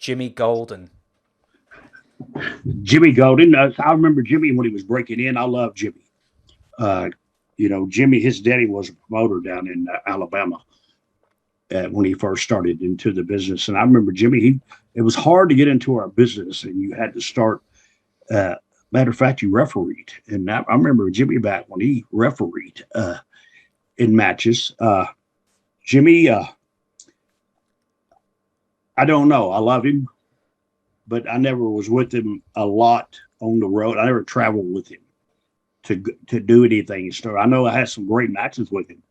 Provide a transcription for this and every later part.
Jimmy Golden. Jimmy Golden. I remember Jimmy when he was breaking in. I love Jimmy. Jimmy, his daddy was a promoter down in Alabama when he first started into the business. And I remember Jimmy, it was hard to get into our business and you had to start. Matter of fact, you refereed. And I remember Jimmy back when he refereed in matches. Jimmy, I don't know. I love him, but I never was with him a lot on the road. I never traveled with him to do anything. So I know I had some great matches with him.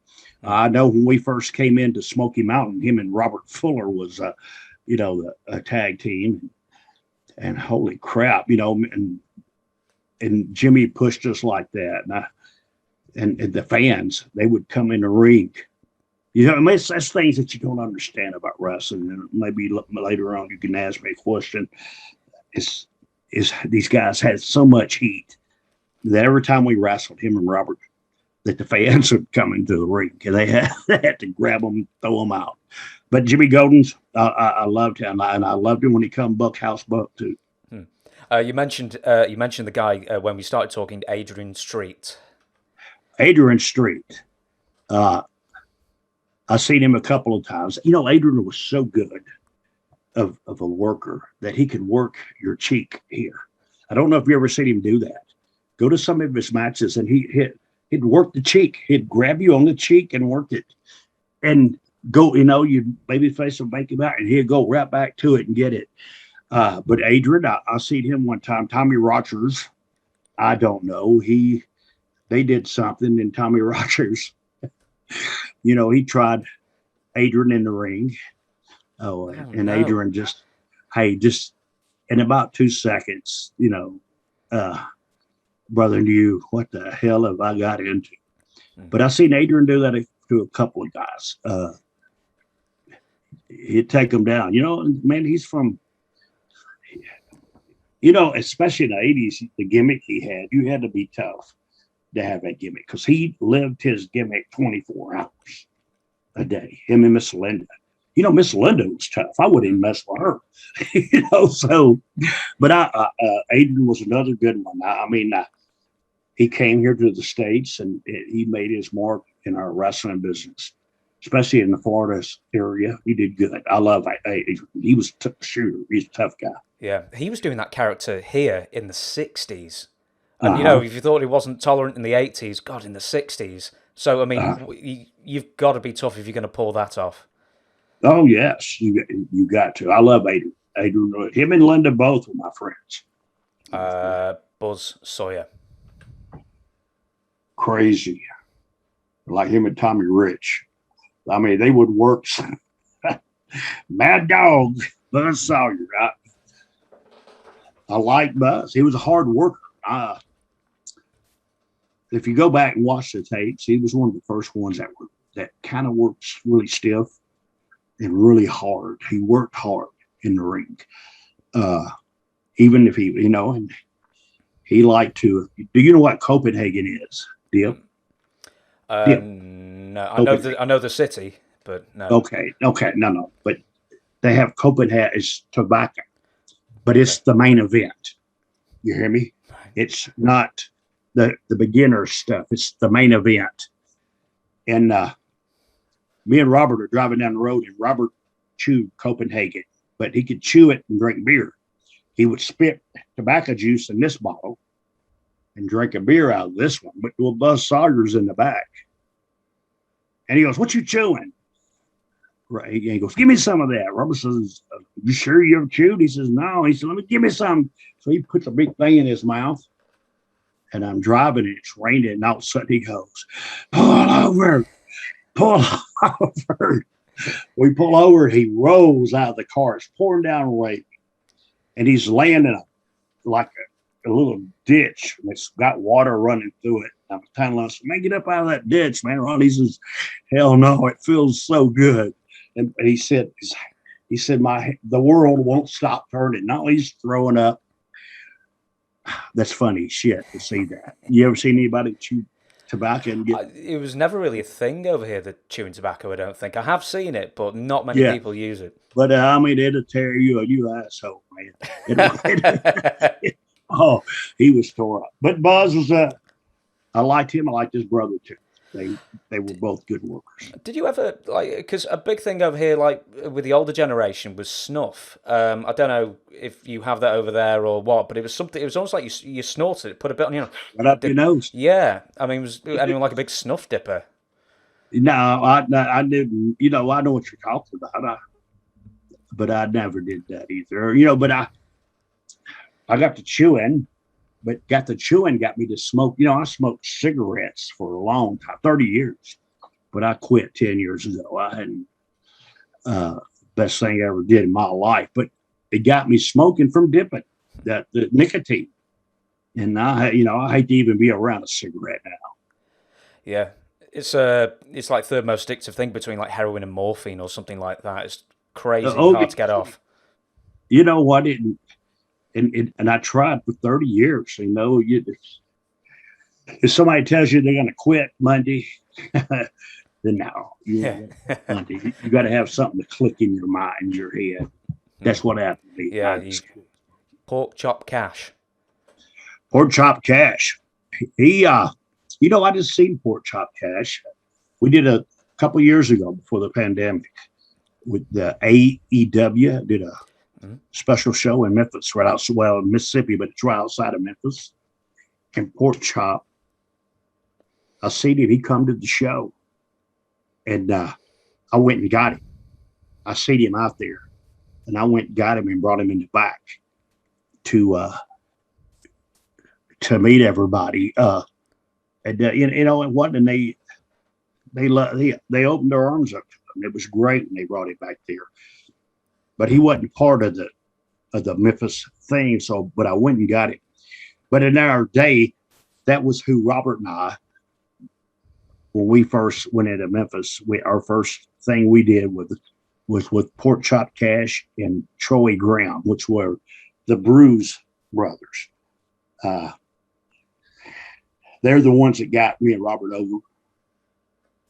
I know when we first came into Smoky Mountain, him and Robert Fuller was, a tag team. And holy crap, and Jimmy pushed us like that. And the fans, they would come in the ring. That's things that you don't understand about wrestling. And maybe later on you can ask me a question. Is these guys had so much heat that every time we wrestled, him and Robert, that the fans would come into the ring and they had to grab them, throw them out. But Jimmy Golden's, I loved him, and I loved him when he come Buckhouse Buck too. You mentioned the guy when we started talking, Adrian Street. Adrian Street. I've seen him a couple of times. Adrian was so good of a worker that he could work your cheek here. I don't know if you ever seen him do that. Go to some of his matches and he'd work the cheek. He'd grab you on the cheek and work it. And go, you baby face will make him out and he'd go right back to it and get it. But Adrian, I seen him one time. Tommy Rogers, I don't know. They did something and Tommy Rogers, he tried Adrian in the ring. And no. Adrian just in about 2 seconds, brother knew what the hell have I got into. But I seen Adrian do that to a couple of guys. He'd take them down. Man, he's from, especially in the 80s, the gimmick he had, you had to be tough to have that gimmick because he lived his gimmick 24 hours a day, him and Miss Linda. Miss Linda was tough. I wouldn't even mess with her, but Adrian was another good one. He came here to the States and he made his mark in our wrestling business, especially in the Florida area. He did good. I love Adrian. He was a shooter. He's a tough guy. Yeah, he was doing that character here in the 60s. And, if you thought he wasn't tolerant in the 80s, God, in the 60s. So, you've got to be tough if you're going to pull that off. Oh, yes. You got to. I love Adrian. Adrian. Him and Linda both were my friends. Buzz Sawyer. Crazy. Like him and Tommy Rich. They would work. Mad Dog, Buzz Sawyer. I like Buzz. He was a hard worker. If you go back and watch the tapes, he was one of the first ones that kind of works really stiff and really hard. He worked hard in the ring. Even if and he liked to. Do you know what Copenhagen is, Dip? No, I know the city, but no. Okay, no. But they have Copenhagen is tobacco, but it's the main event. You hear me? It's not the beginner stuff. It's the main event. And me and Robert are driving down the road, and Robert chewed Copenhagen, but he could chew it and drink beer. He would spit tobacco juice in this bottle and drink a beer out of this one. But Buzz Sawyer's in the back. And he goes, "What you chewing?" Right. And he goes, "Give me some of that." Robert says, "You sure you ever chewed?" He says, "No." He said, "Give me some." So he puts a big thing in his mouth. And I'm driving and it's raining. And all of a sudden he goes, "Pull over. Pull over." We pull over. He rolls out of the car. It's pouring down rain. And he's laying in a little ditch. And it's got water running through it. I'm telling us, "Man, get up out of that ditch, man." Ron, he says, "Hell no, it feels so good." And he said, the world won't stop turning. Not only he's throwing up. That's funny shit to see that. You ever seen anybody chew tobacco and get. It was never really a thing over here, the chewing tobacco, I don't think. I have seen it, but not many Yeah, people use it. but I mean, it'll tear you a new asshole, man. Oh, he was tore up. But Buzz was I liked him. I liked his brother too. They were both good workers. Did you ever, like, because a big thing over here, like with the older generation, was snuff. I don't know if you have that over there or what, but it was something. It was almost like you snorted it, put a bit on your. Right up your nose. Yeah, I mean, was anyone like a big snuff dipper? No, I didn't. You know, I know what you're talking about. But I never did that either. You know, but I got to chewing, but got me to smoke. You know, I smoked cigarettes for a long time, 30 years, but I quit 10 years ago. I hadn't, best thing I ever did in my life, but it got me smoking from dipping the nicotine. And I hate to even be around a cigarette now. Yeah. It's like third most addictive thing between like heroin and morphine or something like that. It's crazy hard to get off. You know what? And I tried for 30 years. You know, if somebody tells you they're going to quit Monday, then no. Monday. You got to have something to click in your mind, your head. That's what happened to me. Yeah. Porkchop Cash. Porkchop Cash. He, you know, I just seen Porkchop Cash. We did a couple years ago before the pandemic with the AEW. Did a special show in Memphis, right out, well, in Mississippi, but it's right outside of Memphis. And Porkchop, I seen him. He come to the show, and I went and got him. I seen him out there, and I went and got him and brought him in the back to meet everybody. And you know, it wasn't. And they opened their arms up to him. It was great when they brought him back there. But he wasn't part of the Memphis thing. So, but I went and got him. But in our day, that was who Robert and I, when we first went into Memphis, our first thing we did was with Porkchop Cash and Troy Graham, which were the Bruise brothers. They're the ones that got me and Robert over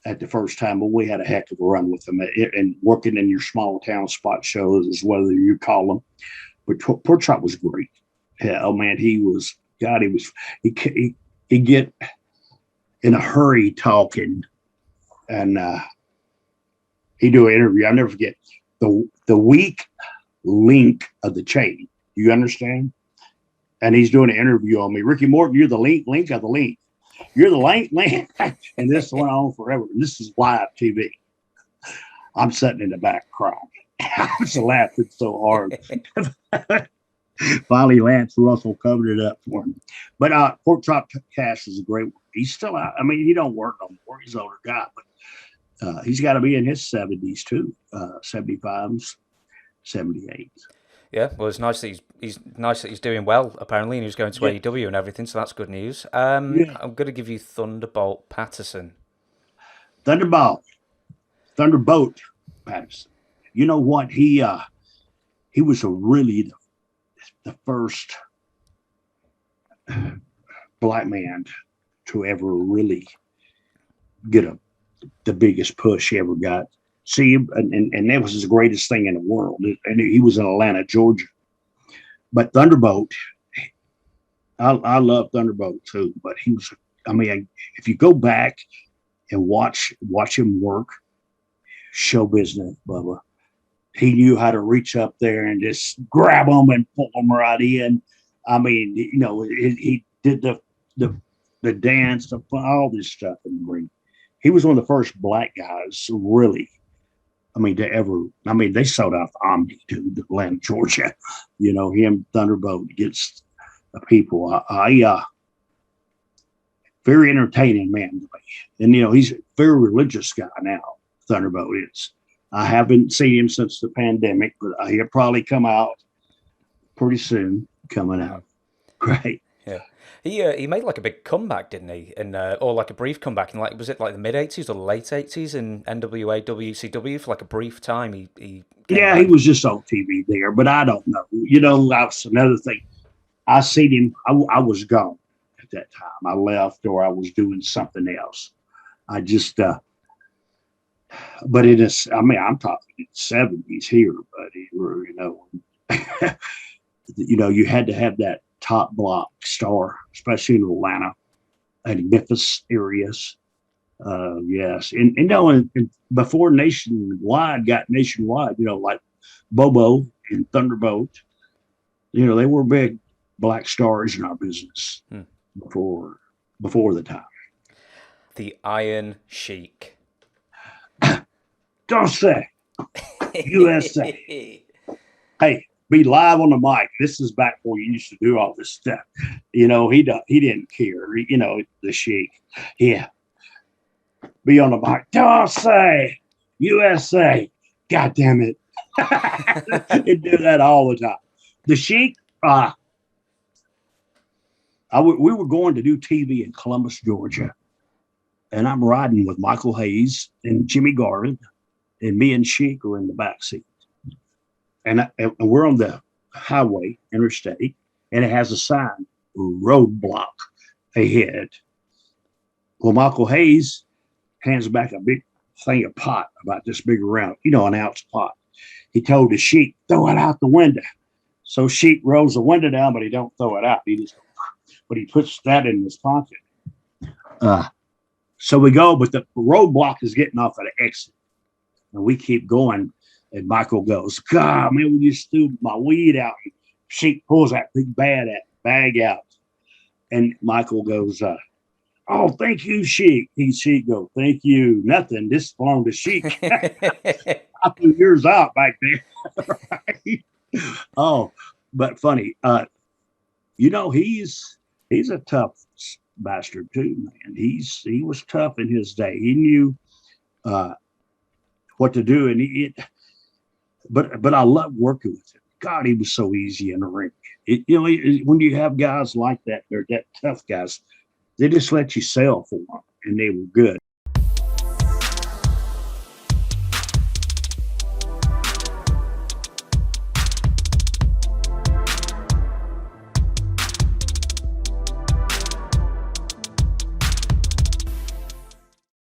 at the first time, but we had a heck of a run with them and working in your small town spot shows, as whether you call them. But Porkchop was great. Yeah, oh man, he get in a hurry talking, and he do an interview. I'll never forget the weak link of the chain. You understand? And he's doing an interview on me. Ricky Morton, you're the link of the link. You're the link. And this went on forever. And this is live TV. I'm sitting in the back crying. I was laughing so hard. Finally, Lance Russell covered it up for him. But Porkchop Cash is a great one. He's still out. I mean, he don't work no more. He's an older guy, but he's got to be in his 70s too, 75s, 78s. Yeah, well, it's nice that he's doing well, apparently, and he's going to AEW and everything, so that's good news. I'm going to give you Thunderbolt Patterson. Thunderbolt Patterson. You know what? He was really the first black man to ever really get the biggest push he ever got. See, and that was the greatest thing in the world. And he was in Atlanta, Georgia. But Thunderbolt, I love Thunderbolt too. But he was, I mean, if you go back and watch him work, show business, Bubba, he knew how to reach up there and just grab them and pull them right in. I mean, you know, he did the dance, all this stuff in the ring. He was one of the first black guys, really. I mean, they sold out the Omni to Atlanta, Georgia. You know, him, Thunderbolt gets the people. Very entertaining man. And, you know, he's a very religious guy now, Thunderbolt is. I haven't seen him since the pandemic, but he'll probably come out pretty soon, coming out. Great. Yeah. He made like a big comeback, didn't he? Or like a brief comeback in was it like the mid 80s or the late 80s in NWA WCW for like a brief time? He he was just on TV there, but I don't know. You know, that's another thing. I seen him. I was gone at that time. I left or I was doing something else. I just, but it is, I mean, I'm talking 70s here, buddy, where, you had to have that top block star, especially in Atlanta and Memphis areas. Yes. And before Nationwide got nationwide, like Bobo and Thunderbolt, they were big black stars in our business before the time. The Iron Sheik. Don't say USA. Hey, be live on the mic. This is back where you used to do all this stuff. He didn't care. The Sheik. Yeah. Be on the mic. Don't say USA. God damn it. He'd do that all the time. The Sheik, we were going to do TV in Columbus, Georgia. And I'm riding with Michael Hayes and Jimmy Garvin, and me and Sheik are in the back seat. And we're on the highway, interstate, and it has a sign, roadblock ahead. Well, Michael Hayes hands back a big thing of pot, about this big around, an ounce pot. He told the Sheik, throw it out the window. So Sheik rolls the window down, but he don't throw it out. But he puts that in his pocket. So we go, but the roadblock is getting off at the exit. And we keep going. And Michael goes, God, man, we just threw my weed out. Sheik pulls that big bag out. And Michael goes, oh, thank you, Sheik. Sheik goes, thank you. Nothing. This belonged to Sheik. I threw yours out back there. Right? Oh, but funny. He's a tough bastard too, man. He was tough in his day. He knew what to do, and but I love working with him. God, he was so easy in the ring. When you have guys like that, they're that tough guys, they just let you sell for them, and they were good.